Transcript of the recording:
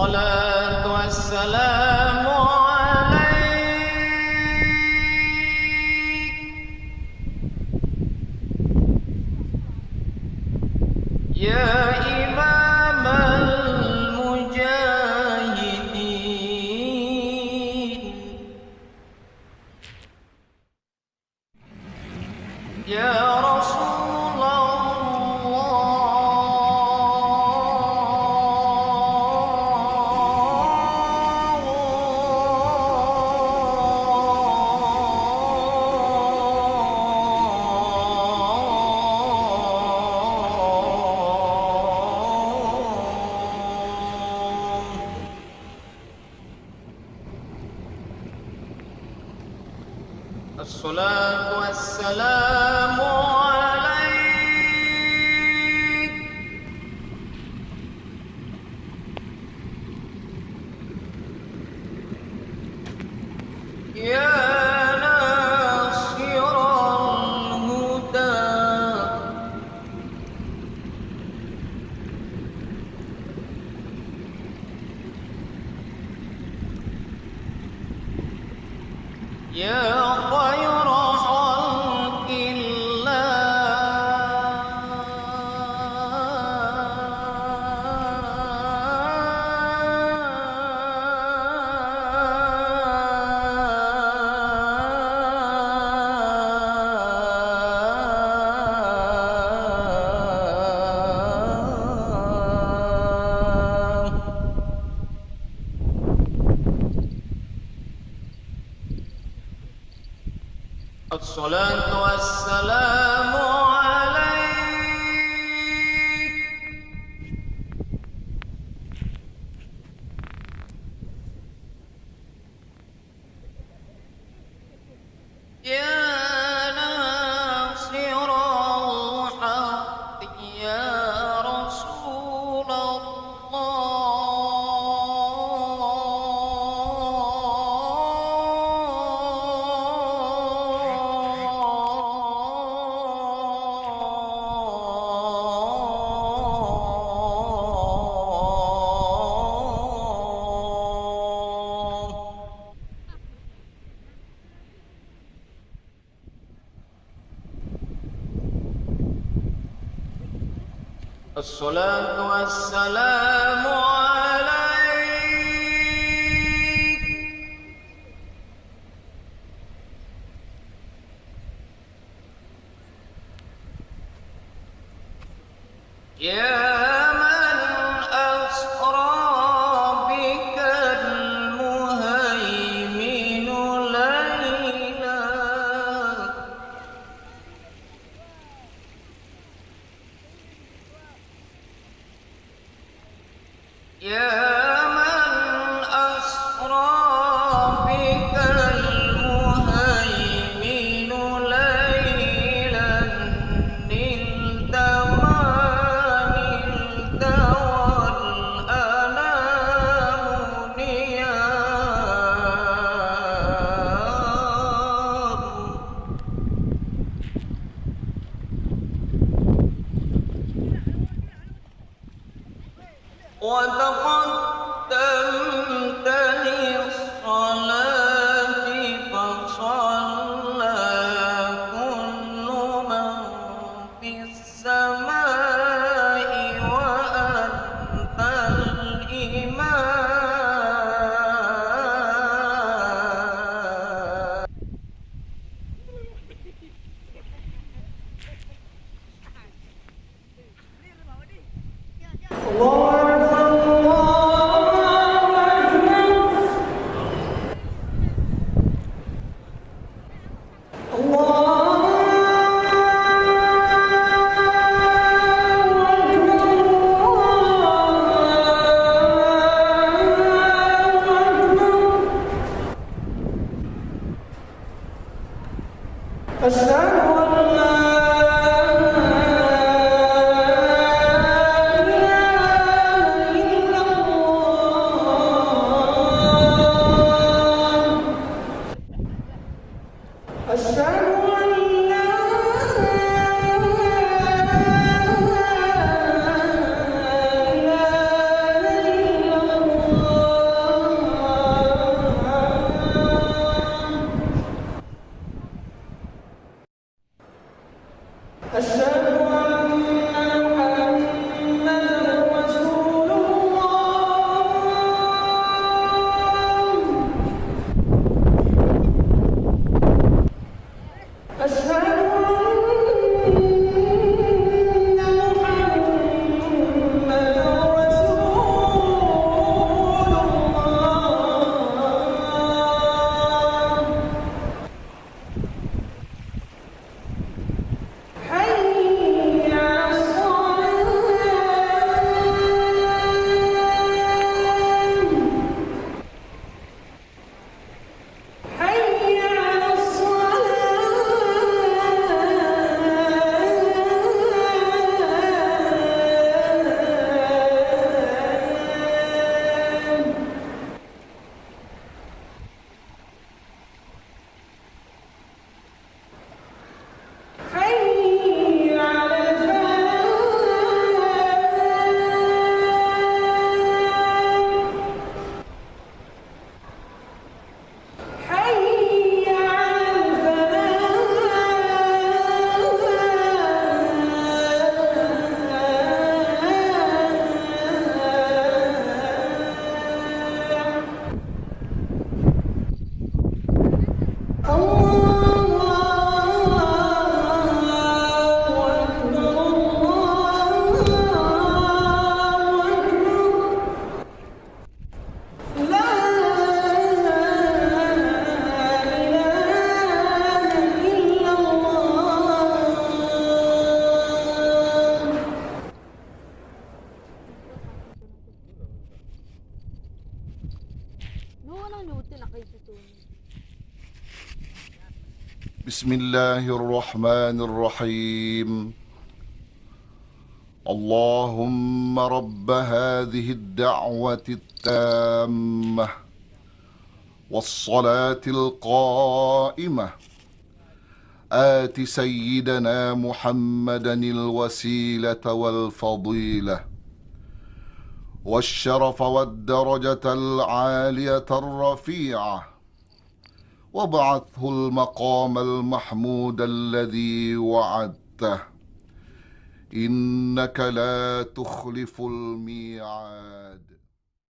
الصلاة والسلام عليك يا إمام المجاهدين يا رسول الصلاة والسلام عليك يا ناصر الهدى يا خير خلق الصلاة والسلام عليك يا ناصر الحق يا رسول الصلاة والسلام عليك يا من أسرى بك المهيمن ليلا يا من أسرى بك المهيمن ليلا نلت ما نلت والأنام نيام وتقدمت للصلاة فصلى كل من في السماء وأنت الإمام أشهد أن لا إله إلا الله أشهد أن لا إله إلا الله أشهد أن محمدا رسول الله. أشهد أن محمدا رسول الله. حي على الصلاة. حي على الصلاة. حي على الفلاح. حي على الفلاح. بسم الله الرحمن الرحيم. اللهم رب هذه الدعوة التامة والصلاة القائمة آت سيدنا محمدا الوسيلة والفضيلة والشرف والدرجة العالية الرفيعة، وابعثه المقام المحمود الذي وعدته، إنك لا تخلف الميعاد.